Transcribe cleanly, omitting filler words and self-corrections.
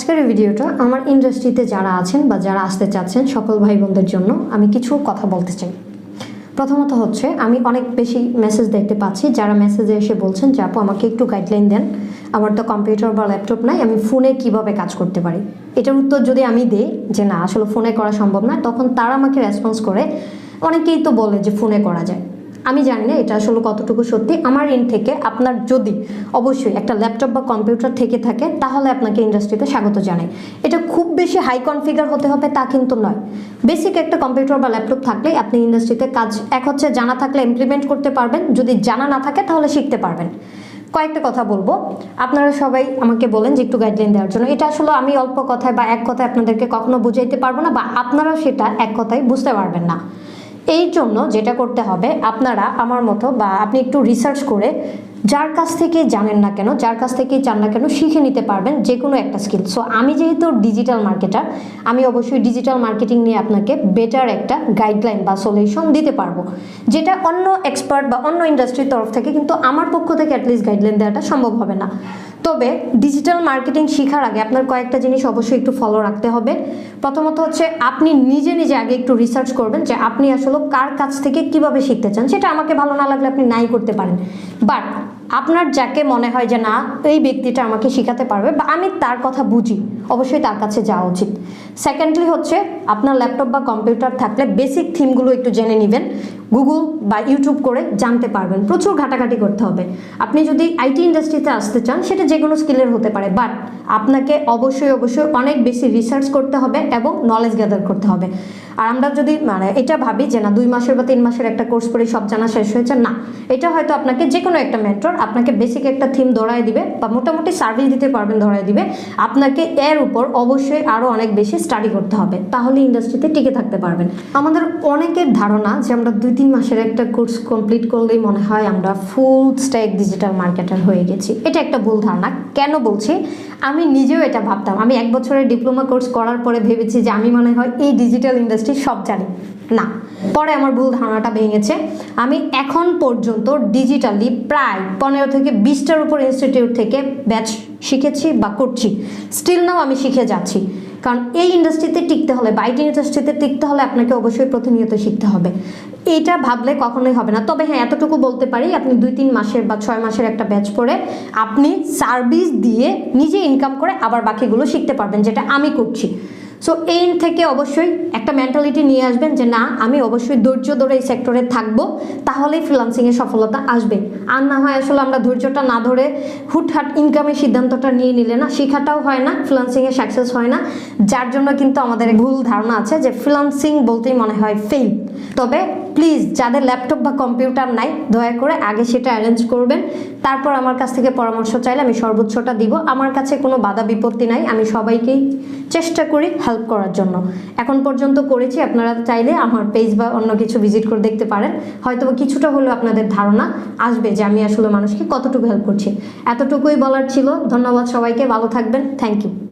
আজকের এই ভিডিওটা আমার ইন্ডাস্ট্রিতে যারা আছেন বা যারা আসতে চাচ্ছেন সকল ভাই বোনদের জন্য আমি কিছু কথা বলতে চাই। প্রথমত হচ্ছে আমি অনেক বেশি মেসেজ দেখতে পাচ্ছি যারা মেসেজে এসে বলছেন যে আপু আমাকে একটু গাইডলাইন দেন, আমার তো কম্পিউটার বা ল্যাপটপ নাই, আমি ফোনে কিভাবে কাজ করতে পারি। এটার উত্তর যদি আমি দিই যে না আসলে ফোনে করা সম্ভব না, তখন তারা আমাকে রেসপন্স করে অনেকেই তো বলে যে ফোনে করা যায়। আমি জানি না এটা আসলে কতটুকু সত্যি। আমার এন্ড থেকে আপনার যদি অবশ্যই একটা ল্যাপটপ বা কম্পিউটার থেকে থাকে তাহলে আপনাকে ইন্ডাস্ট্রিতে স্বাগত জানাই। এটা খুব বেশি হাই কনফিগার হতে হবে তা কিন্তু নয়। বেসিক একটা কম্পিউটার বা ল্যাপটপ থাকলেই আপনি ইন্ডাস্ট্রিতে কাজ এক হচ্ছে জানা থাকলে ইমপ্লিমেন্ট করতে পারবেন, যদি জানা না থাকে তাহলে শিখতে পারবেন। কয়েকটা কথা বলবো, আপনারা সবাই আমাকে বলেন যে একটু গাইডলাইন দেওয়ার জন্য। এটা আসলে আমি অল্প কথায় বা এক কথায় আপনাদেরকে কখনো বুঝাইতে পারবো না, বা আপনারা সেটা এক কথায় বুঝতে পারবেন না। এই জন্য যেটা করতে হবে, আপনারা আমার মতো বা আপনি একটু রিসার্চ করে যার কাছ থেকে জানেন না কেন, যার কাছ থেকেই চান না কেন শিখে নিতে পারবেন যে কোনো একটা স্কিল। সো আমি যেহেতু ডিজিটাল মার্কেটার, আমি অবশ্যই ডিজিটাল মার্কেটিং নিয়ে আপনাকে বেটার একটা গাইডলাইন বা সলিউশন দিতে পারবো, যেটা অন্য এক্সপার্ট বা অন্য ইন্ডাস্ট্রির তরফ থেকে কিন্তু আমার পক্ষ থেকে অ্যাটলিস্ট গাইডলাইন দেওয়াটা সম্ভব হবে না। তবে ডিজিটাল মার্কেটিং শেখার আগে আপনার কয়েকটা জিনিস অবশ্যই একটু ফলো রাখতে হবে। প্রথমত হচ্ছে আপনি নিজে নিজে আগে একটু রিসার্চ করবেন যে আপনি আসলে কার কাছ থেকে কিভাবে শিখতে চান। সেটা আমাকে ভালো না লাগলে আপনি নাই করতে পারেন, বাট আপনার যাকে মনে হয় যে না এই ব্যক্তিটা আমাকে শেখাতে পারবে বা আমি তার কথা বুঝি, অবশ্যই তার কাছে যাওয়া উচিত। সেকেন্ডলি হচ্ছে আপনার ল্যাপটপ বা কম্পিউটার থাকলে বেসিক থিমগুলো একটু জেনে নেবেন, গুগল বা ইউটিউব করে জানতে পারবেন। প্রচুর ঘাটাঘাটি করতে হবে। আপনি যদি আইটি ইন্ডাস্ট্রিতে আসতে চান সেটা যে কোনো স্কিলের হতে পারে, বাট আপনাকে অবশ্যই অনেক বেশি রিসার্চ করতে হবে এবং নলেজ গ্যাদার করতে হবে। আর আমরা যদি এটা ভাবি যে না 2 মাসের বা 3 মাসের একটা কোর্স করে সব জানা শেষ হয়েছে, না, এটা হয়তো আপনাকে যে কোনো একটা মেন্টর আপনাকে বেসিক একটা থিম ধরায় দিবে বা মোটামুটি সার্ভিস দিতে পারবেন, ধরায় দিবে। আপনাকে এর উপর অবশ্যই আরও অনেক বেশি স্টাডি করতে হবে, তাহলে ইন্ডাস্ট্রিতে টিকে থাকতে পারবেন। আমাদের অনেকের ধারণা যে আমরা 2-3 মাসের একটা কোর্স কমপ্লিট করলেই মনে হয় আমরা ফুল স্ট্যাক ডিজিটাল মার্কেটার হয়ে গেছি। এটা একটা ভুল ধারণা। কেন বলছি, আমি নিজেও এটা ভাবতাম। আমি 1 বছরের ডিপ্লোমা কোর্স করার পরে ভেবেছি যে আমি মনে হয় এই ডিজিটাল ইন্ডাস্ট্রি সব জানি। না, পরে আমার ভুল ধারণাটা ভেঙেছে। আমি এখন পর্যন্ত ডিজিটালি প্রায় 15 থেকে 20টার উপর ইনস্টিটিউট থেকে ব্যাচ শিখেছি বা করছি। স্টিল নাও আমি শিখে যাচ্ছি, কারণ এই ইন্ডাস্ট্রিতে টিকতে হলে বা আইটি ইন্ডাস্ট্রিতে টিকতে হলে আপনাকে অবশ্যই প্রতিনিয়ত শিখতে হবে। এটা ভাবলে কখনোই হবে না। তবে হ্যাঁ, এতটুকু বলতে পারি, আপনি 2-3 মাসের বা 6 মাসের একটা ব্যাচ পড়ে আপনি সার্ভিস দিয়ে নিজে ইনকাম করে আবার বাকিগুলো শিখতে পারবেন, যেটা আমি করছি। সো এই থেকে অবশ্যই একটা মেন্টালিটি নিয়ে আসবেন যে না আমি অবশ্যই ধৈর্য ধরে এই সেক্টরে থাকবো, তাহলেই ফ্রিল্যান্সিংয়ে সফলতা আসবে। আর না হয় আসলে আমরা ধৈর্যটা না ধরে হুটহাট ইনকামের সিদ্ধান্তটা নিয়ে নিলে না শেখাটাও হয় না, ফ্রিল্যান্সিংয়ে সাকসেস হয় না। যার জন্য কিন্তু আমাদের ভুল ধারণা আছে যে ফ্রিল্যান্সিং বলতেই মনে হয় ফেল। তবে প্লিজ যাদের ল্যাপটপ বা কম্পিউটার নাই, দয়া করে আগে সেটা অ্যারেঞ্জ করবেন, তারপর আমার কাছ থেকে পরামর্শ চাইলে আমি সর্বোচ্চটা দিব। আমার কাছে কোনো বাধা বিপত্তি নাই, আমি সবাইকেই চেষ্টা করি হেল্প করার জন্য। এখন পর্যন্ত করেছি। আপনারা চাইলে আমার পেজ বা অন্য কিছু ভিজিট করে দেখতে পারেন, হয়তো কিছুটা হলেও আপনাদের ধারণা আসবে যে আমি আসলে মানুষকে কতটুকু হেল্প করছি। এতটুকুই বলার ছিল। ধন্যবাদ সবাইকে, ভালো থাকবেন। Thank you.